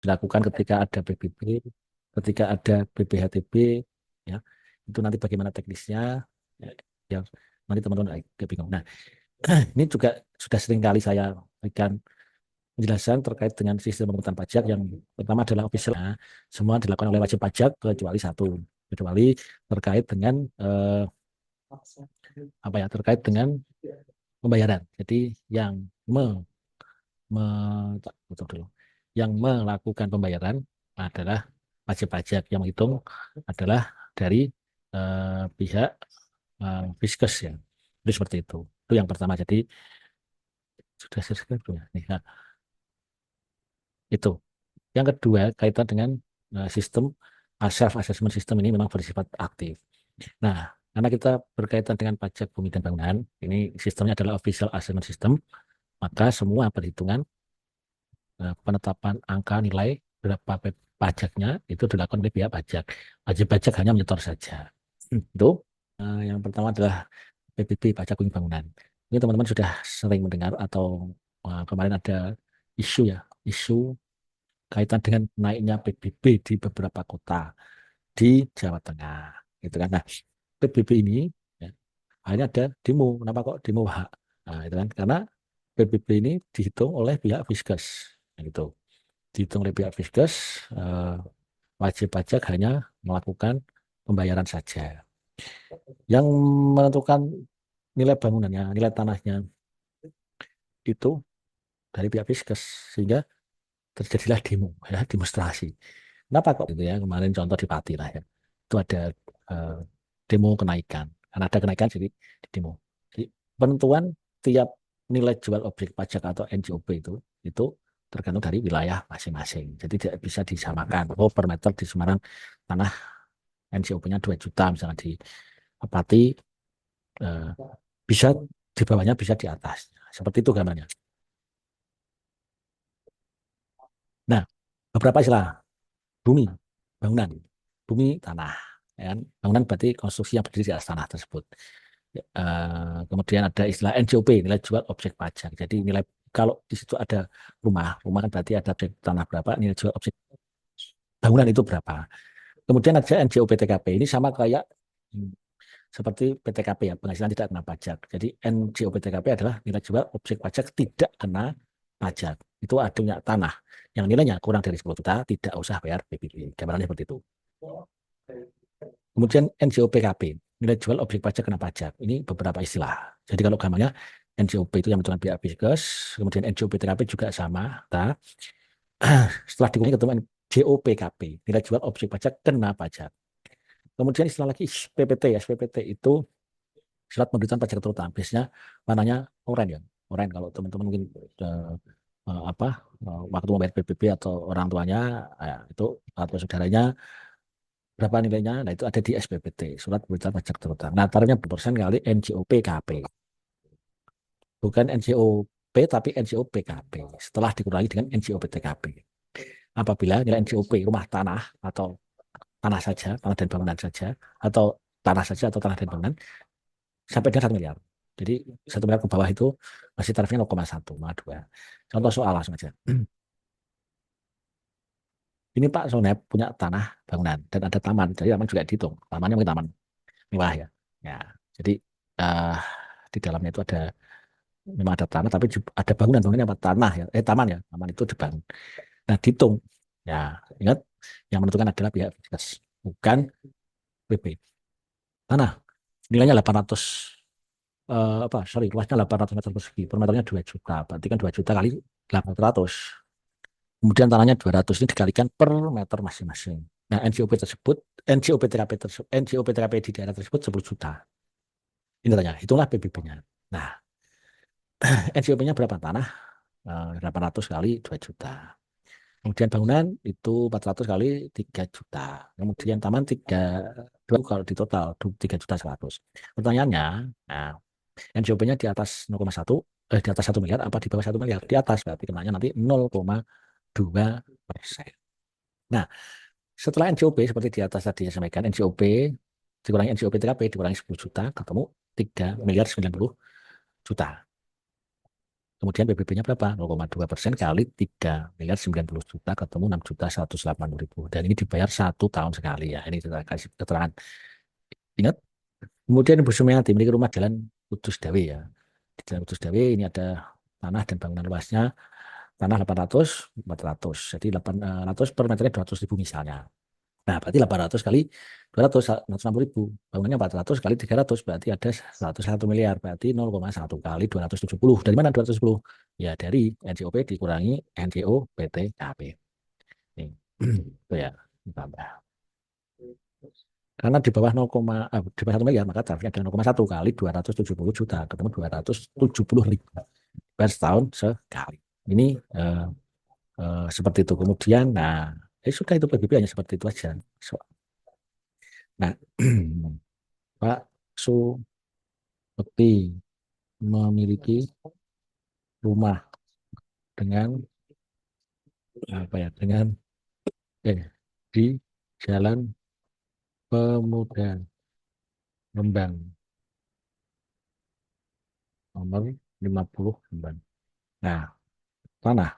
dilakukan ketika ada PBB, ketika ada BPHTB, ya itu nanti bagaimana teknisnya, ya, ya, nanti teman-teman agak bingung. Nah, ini juga sudah sering kali saya berikan penjelasan terkait dengan sistem pemungutan pajak yang pertama adalah official. Nah, semua dilakukan oleh wajib pajak kecuali satu, kecuali terkait dengan apa ya, terkait dengan pembayaran. Jadi yang me, betul dulu. Yang melakukan pembayaran adalah wajib pajak, yang menghitung adalah dari pihak Fiskes ya. Itu seperti itu. Itu yang pertama. Jadi sudah selesai belum ya? Nih, nah, itu. Yang kedua kaitan dengan sistem self assessment system ini memang bersifat aktif. Nah, karena kita berkaitan dengan pajak bumi dan bangunan, ini sistemnya adalah official assessment system, maka semua perhitungan penetapan angka nilai berapa pajaknya itu dilakukan oleh pihak pajak. Wajib pajak hanya menyetor saja. Itu yang pertama adalah PBB, pajak bumi bangunan. Ini teman-teman sudah sering mendengar atau kemarin ada isu ya, isu kaitan dengan naiknya PBB di beberapa kota di Jawa Tengah, gitu kan. Nah, PBB ini ya, hanya ada demo. Kenapa kok demo hak? Nah, itu kan karena PBB ini dihitung oleh pihak Fiskes, gitu. Dihitung oleh pihak Fiskes, wajib pajak hanya melakukan pembayaran saja. Yang menentukan nilai bangunannya, nilai tanahnya itu dari pihak Fiskes, sehingga terjadilah demo, ya, demonstrasi. Kenapa kok gitu ya? Kemarin contoh di Pati lah ya, itu ada eh, demo kenaikan. Karena ada kenaikan jadi di demo. Jadi, penentuan tiap nilai jual objek pajak atau NJOP itu tergantung dari wilayah masing-masing. Jadi tidak bisa disamakan. Oh, per meter di Semarang tanah NJOP-nya 2 juta misalnya di Pati, eh, bisa di bawahnya bisa di atas. Seperti itu gambarnya. Nah, beberapa istilah bumi, bangunan, bumi, tanah. Ya kan? Bangunan berarti konstruksi yang berdiri di atas tanah tersebut. Kemudian ada istilah NJOP, nilai jual objek pajak. Jadi nilai kalau di situ ada rumah kan berarti ada objek tanah berapa, nilai jual objek bangunan itu berapa. Kemudian ada NJOP TKP. Ini sama kayak seperti PTKP ya, penghasilan tidak kena pajak. Jadi NJOP TKP adalah nilai jual objek pajak tidak kena pajak. Itu artinya tanah yang nilainya kurang dari 10 juta tidak usah bayar PBB. Gambarannya seperti itu. Kemudian NJOPKP, nilai jual objek pajak kena pajak. Ini beberapa istilah. Jadi kalau gambarnya NJOP itu yang menentukan pihak Fiskes, kemudian NJOPTKP juga sama. Nah, setelah dikurangi ketemu JOPKP, nilai jual objek pajak kena pajak. Kemudian istilah lagi SPPT. SPPT itu surat pemberitahuan pajak terutama. Biasanya warnanya oranye ya. Oranye kalau teman-teman mungkin apa waktu membayar PBB atau orang tuanya itu atau saudaranya berapa nilainya. Nah, itu ada di SPPT, surat pemberitahuan pajak terutama. Nah, taruhnya berpersen kali NJOP-KP. Bukan NJOP, tapi NJOP-KP. Setelah dikurangi dengan NJOP-TKP. Apabila nilai NJOP rumah tanah atau tanah saja, tanah dan bangunan saja, atau tanah saja atau tanah dan bangunan, sampai dengan 1 miliar. Jadi 1 miliar ke bawah itu masih tarifnya 0,1, 0,2. Contoh soal langsung aja. Ini Pak Sonep punya tanah bangunan dan ada taman. Jadi taman juga dihitung. Tamannya mungkin taman mewah ya. Ya, jadi eh, di dalamnya itu ada memang ada tanah, tapi ada bangunan apa tanah ya, taman ya, taman itu dibangun. Nah, dihitung. Ya, ingat yang menentukan adalah pihak Fiskes, bukan PP. Tanah nilainya 800 apa sorry luasnya 800 meter persegi, per meternya 2 juta, berarti kan 2 juta kali 800. Kemudian tanahnya 200 ini dikalikan per meter masing-masing. Nah, NJOP tersebut, NJOP TKP di daerah tersebut 10 juta. Ini tanya, itulah PBB-nya. Nah, NJOP-nya berapa tanah? 800 kali 2 juta. Kemudian bangunan itu 400 kali 3 juta. Kemudian taman 2 kalau di total 3 juta 100. Pertanyaannya, nah, NJOP-nya di atas 0,1, di atas 1 miliar apa di bawah 1 miliar? Di atas, berarti kenanya nanti 0,2%. Nah, setelah NJOP seperti di atas tadi saya sampaikan, NJOP dikurangi NJOP TKP dikurangi 10 juta, ketemu 3 miliar 90 juta. Kemudian PBB-nya berapa? 0,2% kali 3.090.000.000 ketemu 6.180.000. Dan ini dibayar 1 tahun sekali ya. Ini kita kasih keterangan. Ingat, kemudian Ibu Sumiati memiliki rumah Jalan Kudus Dawe ya. Di Jalan Kudus Dawe ini ada tanah dan bangunan luasnya tanah 800, 400. Jadi 800 per meternya 200.000 misalnya. Nah, berarti 800 kali 200, 160.000. Bangunannya 400 kali 300, berarti ada 101 miliar. Berarti 0,1 kali 270. Dari mana 270? Ya, dari NJOP dikurangi NJO PTKP. Nih, itu ya, ditambah. Karena di bawah 0, di bawah 1 miliar, maka tarifnya adalah 0,1 kali 270 juta, ketemu 270.000 per tahun sekali. Ini seperti itu. Kemudian, nah, sudah itu PBB hanya seperti itu aja. Nah, Pak Sukti memiliki rumah dengan apa ya? Dengan di Jalan Pemuda Rembang nomor 50 Rembang. Nah, tanah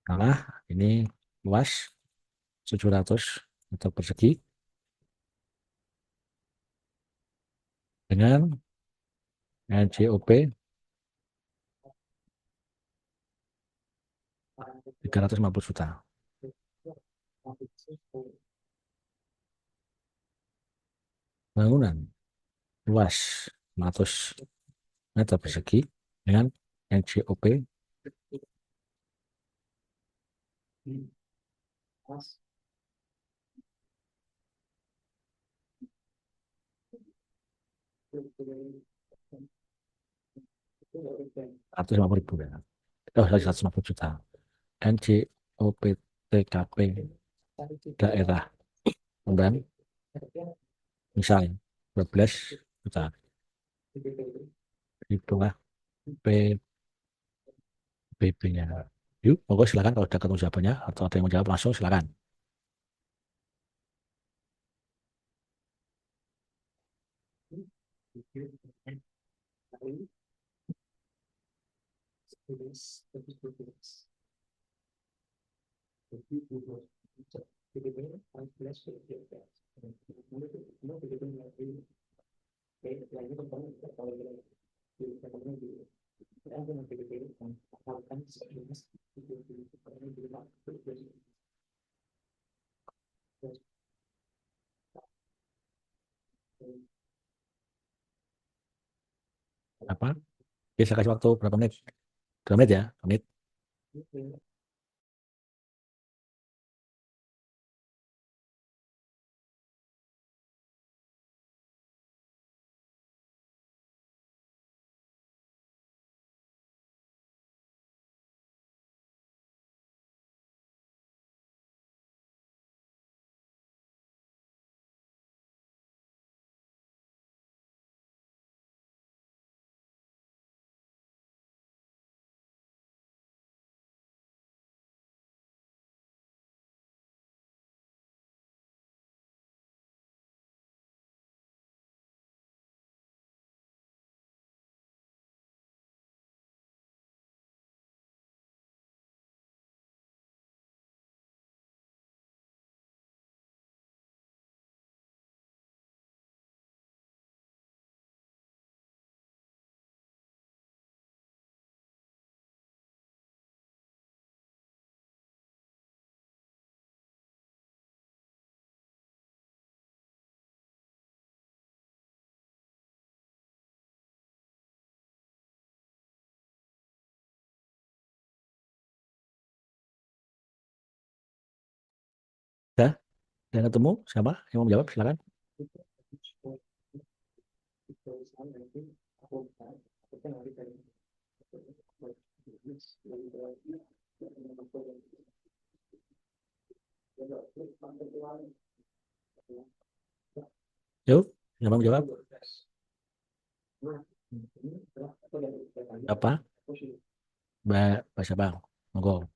tanah ini luas 700 meter persegi dengan NJOP 350 juta. Bangunan luas 100 meter persegi dengan NJOP ratus lima puluh ribu ya. Oh, 150 juta. NJOP TKP daerah Rembang misalnya 12 juta. Itulah PBB-nya. Yuk, monggo silakan kalau ada ketemu jawabannya atau ada yang mau jawab langsung silakan. Apa? Bisa kasih waktu berapa menit? 2 menit ya, 2 menit. Sudah? Sudah ketemu? Siapa yang mau jawab? Silakan. Yuk, yang mau jawab? Apa? Mbak siapa? Monggo.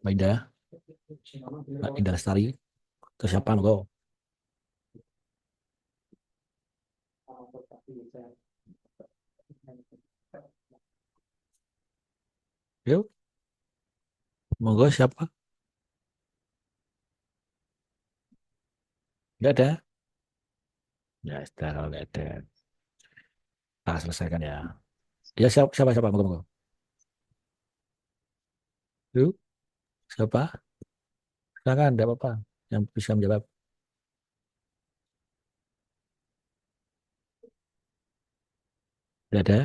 Mbak Indah, Mbak Indah Lestari. Terus siapa? Monggo. Yuk, monggo siapa? Nggak ada. Ya, sudah kalau nggak ada. Nah, selesaikan ya. Ya, siapa, siapa, siapa? Monggo, monggo. Yuk, siapa? Silakan, tidak apa-apa. Yang bisa menjawab. Tidak ada.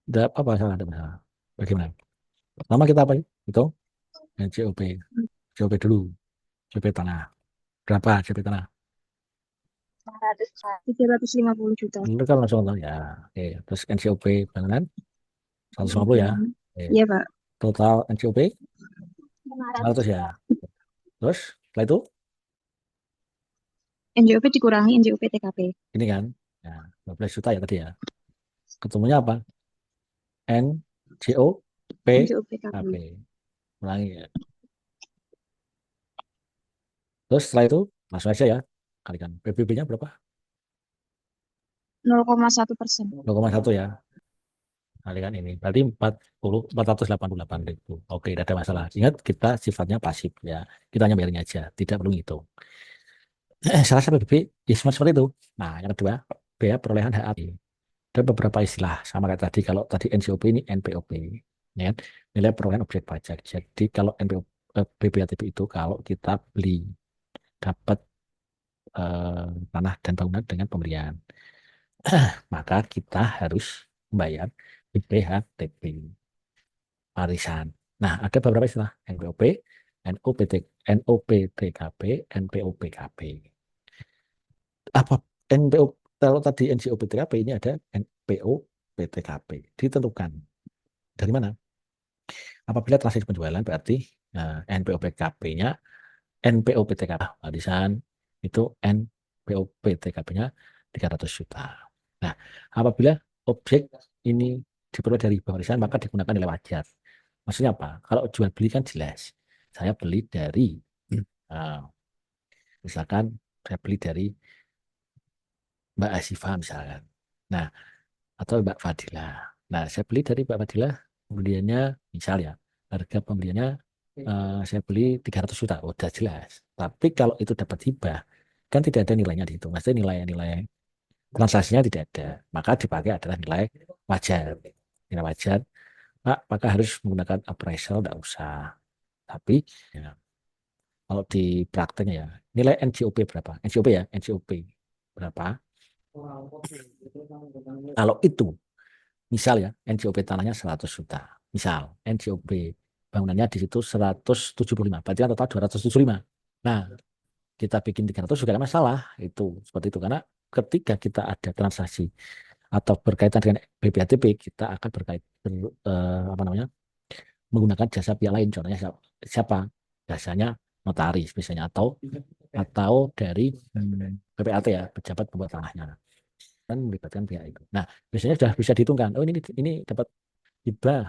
Tidak apa-apa, salah, tidak masalah. Bagaimana? Nama kita apa? Itu? COP. COP dulu. COP tanah. Berapa COP tanah? 350 juta. Itu kan langsung tahu ya. Oke. Terus NCOP bangunan 150 ya. Oke. Iya, Pak. Total NCOP 100 ya. Terus setelah itu NJOP dikurangi NJOP TKP. ini kan ya 12 juta ya tadi ya. Ketemunya apa? NCOP NJOP TKP. KP. Ulangi ya. Terus setelah itu langsung aja ya. Kalikan PBB-nya berapa? 0,1%. 0,1 ya. Kalikan ini. Berarti 488.000. Oke, tidak ada masalah. Ingat kita sifatnya pasif ya. Kita hanya bayarnya aja, tidak perlu ngitung. Salah satu PBB ya semua seperti itu. Nah, yang kedua, biaya perolehan HAP. Ada beberapa istilah sama kayak tadi. Kalau tadi NCOP ini NPOP, ya kan? Nilai perolehan objek pajak. Jadi kalau BPATP itu kalau kita beli dapat tanah dan bangunan dengan pembelian, maka kita harus membayar BPHTP warisan. Nah, ada beberapa istilah NPOP, NOPT, NOPTKP, NPOPKP. Apa NPO kalau tadi NCOPTKP ini ada NPOPTKP ditentukan dari mana? Apabila transaksi penjualan berarti NPOPKP-nya NPOPTKP warisan itu NPOPTKP-nya 300 juta. Nah, apabila objek ini diperoleh dari warisan maka digunakan nilai wajar. Maksudnya apa? Kalau jual beli kan jelas. Saya beli dari eh, misalkan saya beli dari Mbak Asifa misalkan. Nah, atau Mbak Fadila. Nah, saya beli dari Mbak Fadila, pembeliannya misal ya, harga pembeliannya saya beli 300 juta, oh, udah jelas. Tapi kalau itu dapat hibah, kan tidak ada nilainya di situ. Maksudnya nilai-nilai transaksinya tidak ada. Maka dipakai adalah nilai wajar. Nilai wajar, Pak, apakah harus menggunakan appraisal? Tidak usah. Tapi ya, kalau di prakteknya ya, nilai NCOP berapa? NCOP ya, NCOP berapa? Kalau itu misal ya, NCOP tanahnya 100 juta. Misal, NCOP bangunannya di situ 175. Berarti kan total 275. Nah, kita bikin 300 juga tidak masalah. Itu seperti itu. Karena ketika kita ada transaksi atau berkaitan dengan BPATP, kita akan apa namanya, menggunakan jasa pihak lain. Contohnya siapa? Jasanya notaris misalnya atau dari PPAT ya, pejabat pembuat tanahnya kan melibatkan pihak itu. Nah, biasanya sudah bisa dihitungkan. Oh ini dapat hibah.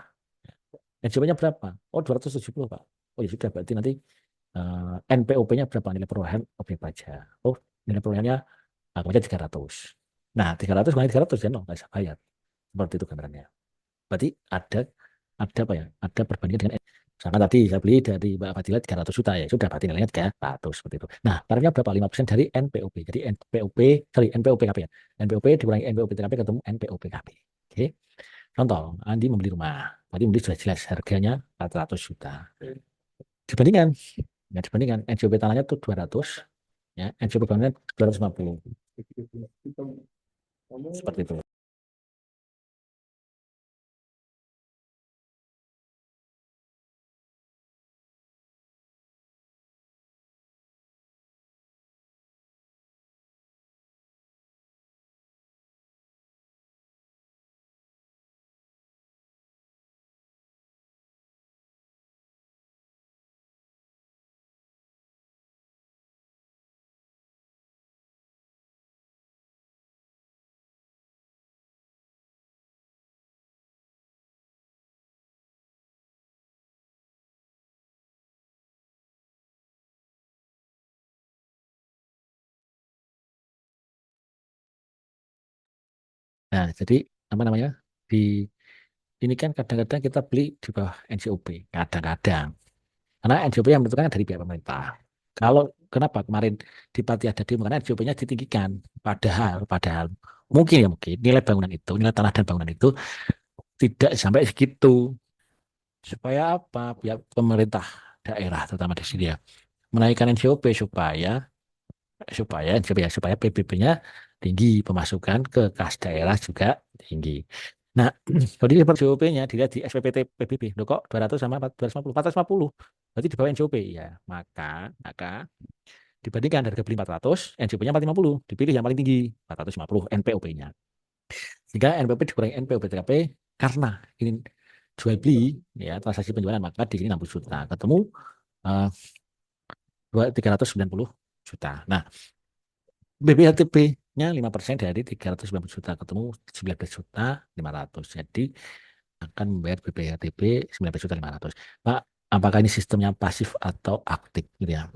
NJP-nya berapa? Oh 270 Pak. Oh ya sudah berarti nanti NPOP-nya berapa nilai perolehan objek pajak. Oh nilai perolehannya anggapnya 300. Nah 300 kali 300 ya no, nggak bisa bayar. Seperti itu gambarannya. Berarti ada apa ya? Ada perbandingan dengan misalkan tadi saya beli dari Mbak Fadila 300 juta ya sudah berarti nilainya 300 seperti itu. Nah, tarifnya berapa? 5% dari NPOP. Jadi NPOPKP ya. NPOP dikurangi NPOPTKP ketemu NPOPKP. Oke. Contoh, Andi membeli rumah. Tadi membeli sudah jelas harganya 400 juta. Dibandingkan, ya dibandingkan NJP tanahnya tuh 200, ya NJP bangunnya 250. Seperti itu. Nah, jadi apa namanya? Di ini kan kadang-kadang kita beli di bawah NJOP, kadang-kadang. Karena NJOP yang menentukan dari pihak pemerintah. Kalau kenapa kemarin di Pati ada demo karena NJOP-nya ditinggikan. Padahal mungkin nilai bangunan itu, nilai tanah dan bangunan itu tidak sampai segitu. Supaya apa? Pihak pemerintah daerah terutama di sini ya menaikkan NJOP supaya supaya supaya PBB-nya tinggi, pemasukan ke kas daerah juga tinggi. Nah, kalau dilihat NJOP-nya dilihat di SPPT PBB, loh kok 200 sama 450, 450, berarti di bawah NJOP ya. Maka dibandingkan harga beli 400, NJOP-nya 450, dipilih yang paling tinggi 450 NPOP-nya. Jika NPOP dikurangi NPOP TKP karena ini jual beli ya transaksi penjualan maka di sini 60 juta ketemu eh, 390 juta. Nah, BBHTB-nya 5% dari 390 juta ketemu 19 juta 500. Jadi akan membayar BBHTB 19 juta 500. Pak, apakah ini sistemnya pasif atau aktif gitu ya?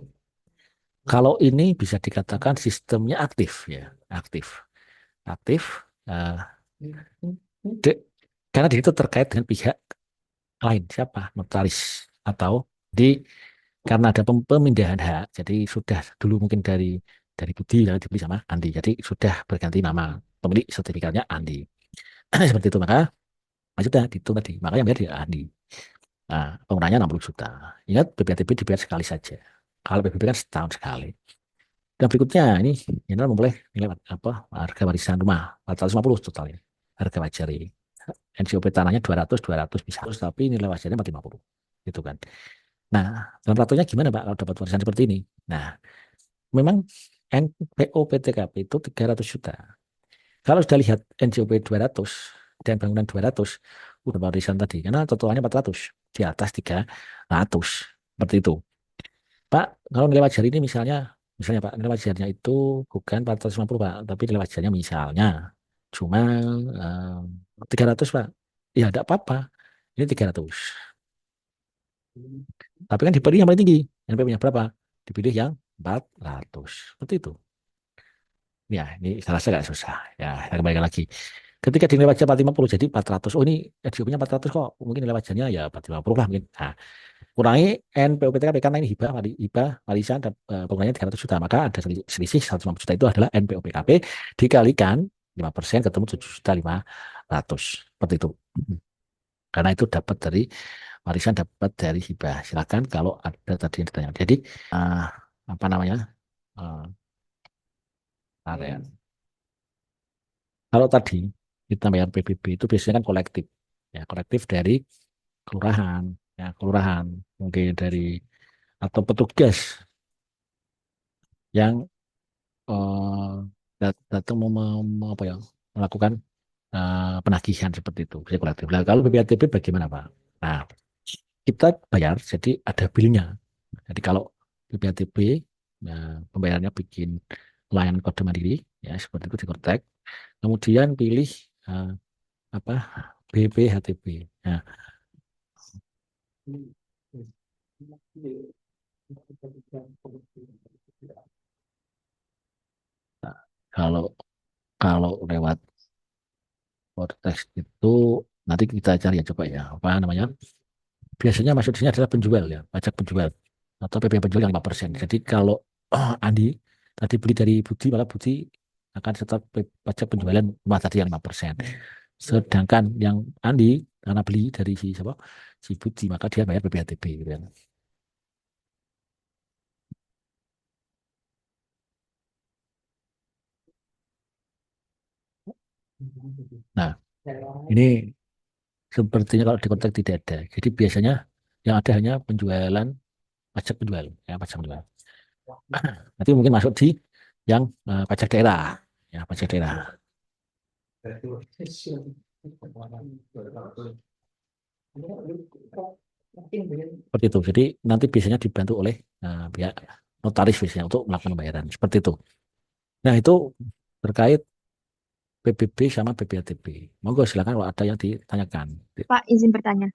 Kalau ini bisa dikatakan sistemnya aktif ya, aktif. Aktif eh, de- karena di situ terkait dengan pihak lain siapa? Notaris atau di karena ada pemindahan hak, jadi sudah dulu mungkin dari Budi lalu dibeli sama Andi, jadi sudah berganti nama pemilik sertifikatnya Andi. Seperti itu maka sudah dihitung tadi, maka yang bayar dia Andi. Nah, penggunanya 60 juta. Ingat BPTB dibayar sekali saja. Kalau PBB kan setahun sekali. Dan berikutnya ini memulai nilai apa harga warisan rumah 450 totalnya harga wajar ini. NCOP tanahnya 200 bisa, tapi nilai wajarnya 450 gitu kan. Nah, dalam peraturannya gimana Pak kalau dapat warisan seperti ini? Nah, memang NPO PTKP itu 300 juta. Kalau sudah lihat NJOP 200 dan bangunan 200, udah warisan tadi. Karena totalnya 400 di atas 300. Seperti itu. Pak, kalau nilai wajar ini misalnya Pak, nilai wajarnya itu bukan 450 Pak, tapi nilai wajarnya misalnya cuma 300 Pak. Ya, tidak apa-apa. Ini 300. Tapi kan dipilih yang paling tinggi. NPO-nya berapa? Dipilih yang 400. Seperti itu. Ya, ini salah saya nggak susah. Ya, saya kembalikan lagi. Ketika dinilai wajar 450 jadi 400. Oh, ini RGO-nya 400 kok. Mungkin nilai wajarnya ya 450 lah mungkin. Nah, kurangi NPOPTKP karena ini hibah warisan dan penggunanya 300 juta. Maka ada selisih 150 juta itu adalah NPOPKP dikalikan 5% ketemu 7 juta 500. Seperti itu. Karena itu dapat dari warisan, dapat dari hibah. Silakan kalau ada tadi yang ditanya. Jadi eh, apa namanya? Eh, area. Kalau tadi kita bayar PBB itu biasanya kan kolektif, ya kolektif dari kelurahan, ya kelurahan mungkin dari atau petugas yang datang apa ya melakukan penagihan seperti itu, bisa kolektif. Nah, kalau BPATB bagaimana Pak? Nah, kita bayar jadi ada billnya. Jadi kalau BPATB pembayarannya bikin layanan kode mandiri, ya seperti itu di Kortek. Kemudian pilih eh, apa BPHTB. Nah, kalau kalau lewat Vortex itu nanti kita cari ya coba ya apa namanya. Biasanya masuk di sini adalah penjual ya, pajak penjual atau PP penjual yang 5%. Jadi kalau Andi tadi beli dari Budi, maka Budi akan tetap pajak penjualan rumah tadi yang 5%. Sedangkan yang Andi karena beli dari si siapa? Si Budi, maka dia bayar PPHTB gitu kan. Nah, ini sepertinya kalau di kontrak tidak ada. Jadi biasanya yang ada hanya penjualan pajak penjual, ya pajak penjual. Nanti mungkin masuk di yang pajak daerah, ya pajak daerah. Seperti itu. Jadi nanti biasanya dibantu oleh pihak notaris biasanya untuk melakukan pembayaran. Seperti itu. Nah itu terkait PBB sama BPATB. Monggo silakan kalau ada yang ditanyakan. Pak, izin bertanya.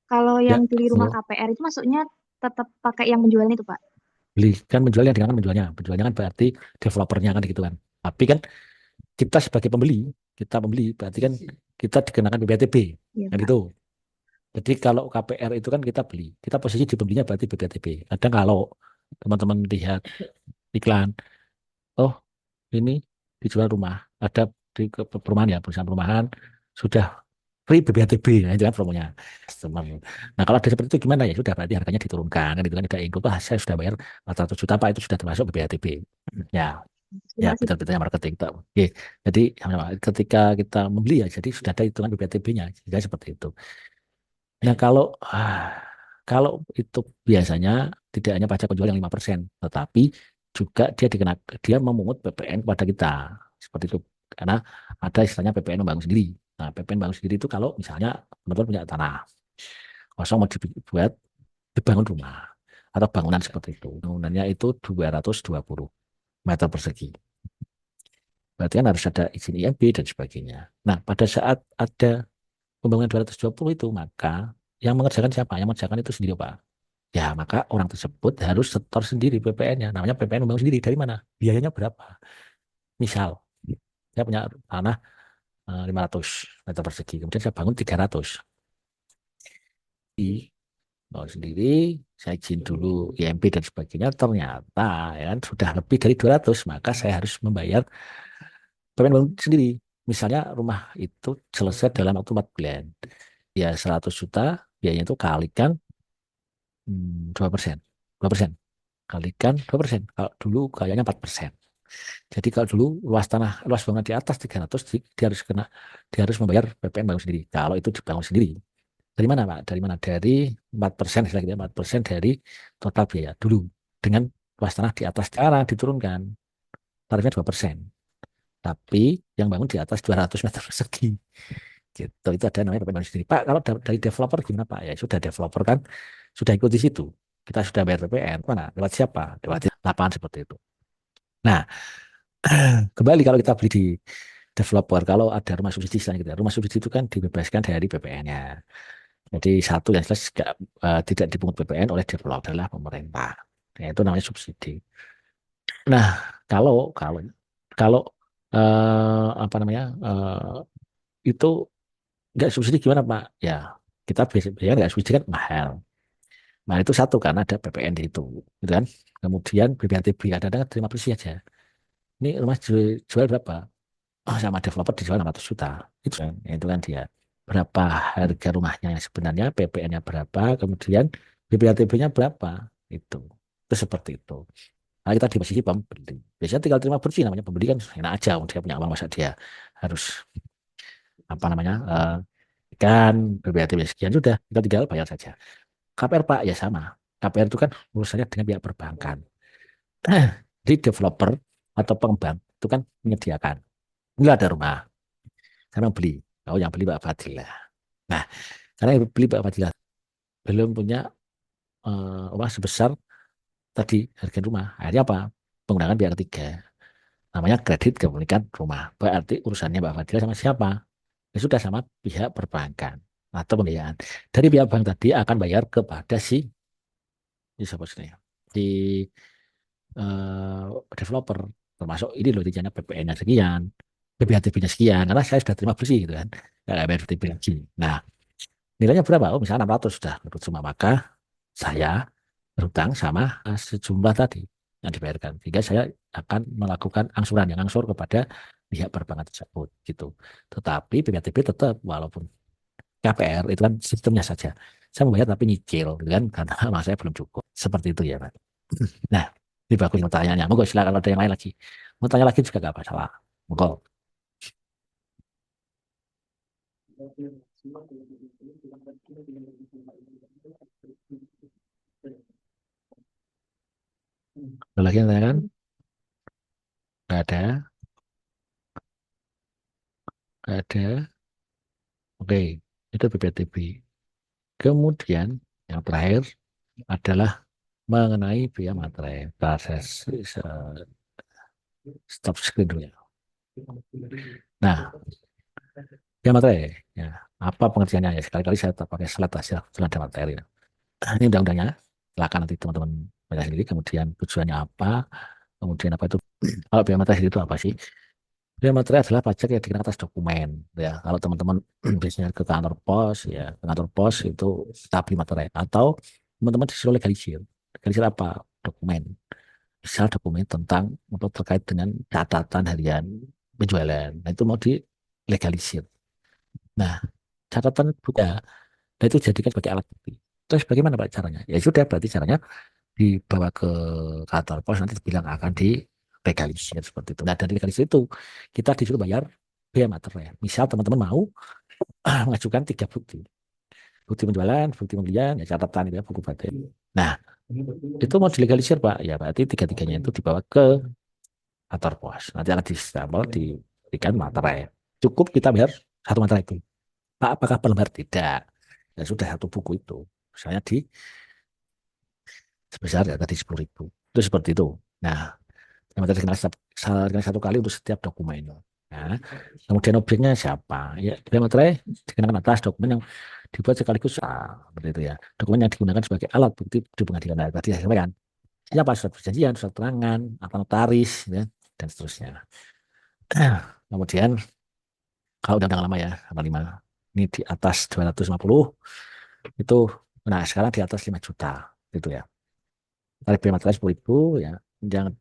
Kalau Ya, yang beli rumah monggo. KPR itu maksudnya tetap pakai yang penjualnya itu, Pak? Beli kan menjualnya dengan menjualnya. Penjualnya kan berarti developernya kan gitu kan. Tapi kan kita sebagai pembeli kita membeli, berarti kan kita dikenakan BPTB, Iya, kan Pak. gitu. Jadi kalau KPR itu kan kita beli, kita posisi di pembelinya berarti BPTB. Kadang kalau teman-teman lihat iklan, oh ini dijual rumah, ada di perumahan ya, perusahaan perumahan sudah free BPTB, nah itu kan promonya customer. Nah kalau ada seperti itu gimana ya, sudah berarti harganya diturunkan, kan itu kan tidak include, ah saya sudah bayar 400 juta Pak, itu sudah termasuk BPTB. Ya, Terima ya kasih, Pak. betul-betulnya marketing. Oke, jadi ketika kita membeli ya, jadi sudah ada hitungan BPTB-nya, jadi seperti itu. Nah, kalau itu biasanya tidak hanya pajak penjual yang 5%, tetapi juga dia memungut PPN kepada kita. Seperti itu. Karena ada istilahnya PPN membangun sendiri. Nah, PPN membangun sendiri itu kalau misalnya teman-teman punya tanah kosong mau dibuat dibangun rumah atau bangunan seperti itu. Bangunannya itu 220 meter persegi. Berarti kan harus ada izin IMB dan sebagainya. Nah, pada saat ada pembangunan 220 itu, maka yang mengerjakan siapa? Yang mengerjakan itu sendiri, Pak. Ya, maka orang tersebut harus setor sendiri PPN-nya. Namanya PPN membangun sendiri. Dari mana? Biayanya berapa? Misal, saya punya tanah 500 meter persegi. Kemudian saya bangun 300. Di bangun sendiri, saya izin dulu IMB dan sebagainya. Ternyata ya, kan, sudah lebih dari 200. Maka saya harus membayar PPN bangun sendiri. Misalnya rumah itu selesai dalam waktu 4 bulan. Ya 100 juta, biayanya itu kalikan 2%. 2%. Kalikan 2%. Kalau dulu kayaknya 4%. Jadi kalau dulu luas bangunan di atas 300, dia harus membayar PPN bangun sendiri. Kalau itu dibangun sendiri. Dari mana, Pak? Dari mana? Dari 4%, istilah gitu ya, 4% dari total biaya dulu. Dengan luas tanah di atas. Sekarang diturunkan. Tarifnya 2%. Tapi yang bangun di atas 200 meter persegi. Gitu. Itu ada namanya PPN bangun sendiri. Pak, kalau dari developer gimana, Pak? Ya sudah, developer kan sudah ikut di situ. Kita sudah bayar PPN. Mana? Lewat siapa? Lewat lapangan seperti itu. Nah, kembali kalau kita beli di developer, kalau ada rumah subsidi selanjutnya, rumah subsidi itu kan dibebaskan dari PPN-nya. Jadi satu yang jelas tidak dipungut PPN oleh developer adalah pemerintah. Nah, itu namanya subsidi. Nah, kalau kalau kalau apa namanya itu nggak subsidi gimana Pak? Ya kita biasanya nggak subsidi kan mahal. Nah itu satu karena ada PPN di itu, gitu kan. Kemudian BPHTB kadang-kadang terima bersih aja. Ini rumah jual berapa? Oh, sama developer dijual 600 juta. Itu kan dia. Berapa harga rumahnya yang sebenarnya, PPN-nya berapa, kemudian BPHTB-nya berapa. Itu. Itu seperti itu. Nah, kita di posisi pembeli. Biasanya tinggal terima bersih namanya pembeli kan enak aja. Dia punya uang masa dia harus apa namanya kan BPHTB sekian sudah tinggal tinggal bayar saja. KPR Pak ya sama. KPR itu kan urusannya dengan pihak perbankan. Jadi developer atau pengembang itu kan menyediakan. Enggak ada rumah. Saya mau beli. Oh, yang beli Pak Fadilah. Nah, karena yang beli Pak Fadilah belum punya uang sebesar tadi harga rumah. Akhirnya apa? Penggunaan pihak ketiga. Namanya kredit kepemilikan rumah. Berarti urusannya Pak Fadilah sama siapa? Ya sudah sama pihak perbankan atau pembiayaan. Dari pihak bank tadi akan bayar kepada siapa sih? Si developer. Termasuk ini loh rencana PPN-nya sekian, BPHTB-nya sekian. Karena saya sudah terima bersih gitu kan. Nggak bayar BPHTB lagi. Nah, nilainya berapa? Oh, misalnya 600 sudah menurut semua. Maka saya berhutang sama sejumlah tadi yang dibayarkan. Sehingga saya akan melakukan angsuran yang angsur kepada pihak perbankan tersebut gitu. Tetapi BPHTB tetap walaupun KPR itu kan sistemnya saja. Saya membayar tapi nyicil gitu kan karena masa saya belum cukup. Seperti itu ya, Pak. Nah, ini bagus pertanyaannya. Monggo silakan kalau ada yang lain lagi. Mau tanya lagi juga gak masalah. Monggo. Ada lagi yang tanyakan? Gak ada. Gak ada. Oke, itu BPTB. Kemudian yang terakhir adalah mengenai biaya materai. Proses stop screen dulu ya. Nah, biaya materai. Ya, apa pengertiannya ya? Sekali-kali saya tak pakai slide hasil ada materi. Nah, ini undang-undangnya. Silakan nanti teman-teman baca sendiri. Kemudian tujuannya apa? Kemudian apa itu? Kalau biaya materai itu apa sih? Biaya materi adalah pajak yang dikenakan atas dokumen. Ya, kalau teman-teman biasanya ke kantor pos, ya ke kantor pos itu kita beli materai. Atau teman-teman disuruh legalisir. Legalisir apa? Dokumen. Misal dokumen tentang untuk terkait dengan catatan harian penjualan. Nah, itu mau dilegalisir. Nah, catatan buka, nah itu jadikan sebagai alat bukti. Terus bagaimana Pak caranya? Ya sudah, berarti caranya dibawa ke kantor pos nanti bilang akan dilegalisir seperti itu. Nah, dari legalisir itu kita disuruh bayar biaya materai. Misal teman-teman mau mengajukan 3 bukti. Bukti penjualan, bukti pembelian, ya catatan itu ya, buku batin. Nah, itu mau dilegalisir Pak. Ya berarti tiga-tiganya itu dibawa ke kantor pos. Nanti akan distempel, diberikan materai. Cukup kita bayar satu materai itu. Pak, apakah per lembar? Tidak. Ya sudah satu buku itu. Misalnya di sebesar ya tadi 10.000. Itu seperti itu. Nah, yang tadi dikenakan satu kali untuk setiap dokumen. Nah, kemudian objeknya siapa? Ya, biaya materai dikenakan atas dokumen yang dibuat sekaligus seperti itu ya. Dokumen yang digunakan sebagai alat bukti di pengadilan. Nah, tadi saya sampaikan. Siapa surat perjanjian, surat keterangan, atau notaris, ya, dan seterusnya. Kemudian kalau undang-undang lama ya, 45. Ini di atas 250 itu, nah sekarang di atas 5 juta gitu ya. Tarif biaya materai 10.000 ya, yang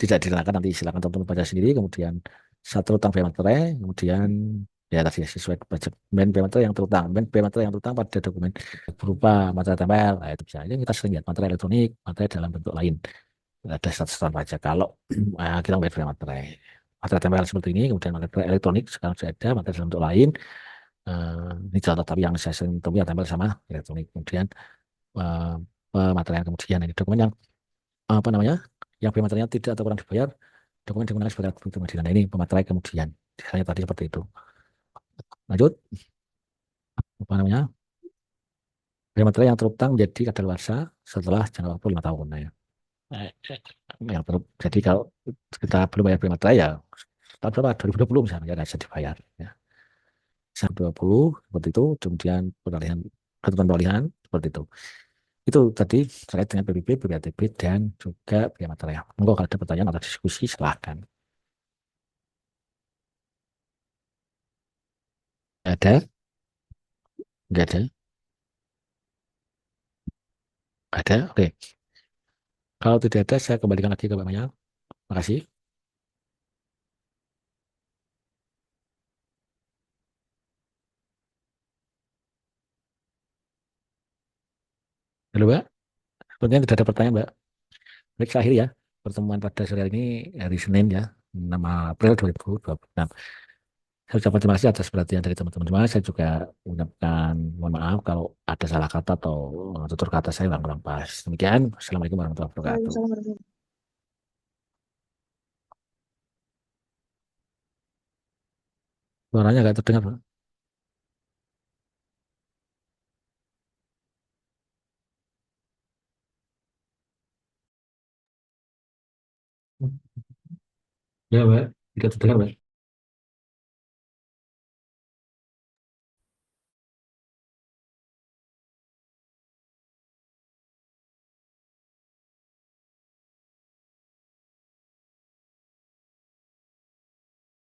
tidak dikenakan nanti silakan teman-teman baca sendiri. Kemudian satu utang biaya materai, kemudian ya tadi sesuai pajak biaya materai yang terutang, biaya materai yang terutang pada dokumen berupa materai tempel, nah, itu bisa. Ini kita sering lihat materai elektronik, materai dalam bentuk lain. Ada status pajak kalau kita membayar biaya materai. Materai tempel seperti ini, kemudian materai elektronik sekarang sudah ada, materai dalam bentuk lain. Ini contoh tapi yang saya sering temui ya tempel sama elektronik. Kemudian eh, material kemudian ini dokumen yang apa namanya yang biaya materialnya tidak atau kurang dibayar, dokumen digunakan sebagai alat bukti pengadilan. Nah, ini pematerai kemudian misalnya tadi seperti itu. Lanjut, apa namanya, biaya material yang terutang menjadi kadaluarsa setelah jangka waktu 5 tahun. Nah, ya. Eh, jadi kalau kita belum bayar biaya material ya tahun berapa 2020 misalnya ya bisa dibayar ya. 2020 seperti itu, kemudian peralihan ketentuan peralihan seperti itu. Itu tadi terkait dengan PBB, PBATB, dan juga biaya material. Monggo kalau ada pertanyaan atau diskusi, silahkan. Ada? Nggak ada? Ada? Oke. Kalau tidak ada, saya kembalikan lagi ke Pak Maya. Makasih. Halo, Mbak. Sepertinya tidak ada pertanyaan, Mbak. Baik, saya akhiri ya. Pertemuan pada sore hari ini, hari Senin ya, 6 April 2026. Saya ucapkan terima kasih atas perhatian dari teman-teman semua. Saya juga mengucapkan mohon maaf kalau ada salah kata atau tutur kata saya yang kurang pas. Demikian. Assalamualaikum warahmatullahi wabarakatuh. Waalaikumsalam warahmatullahi Suaranya nggak terdengar, Pak. Ya, Mbak. Tidak terdengar, Mbak.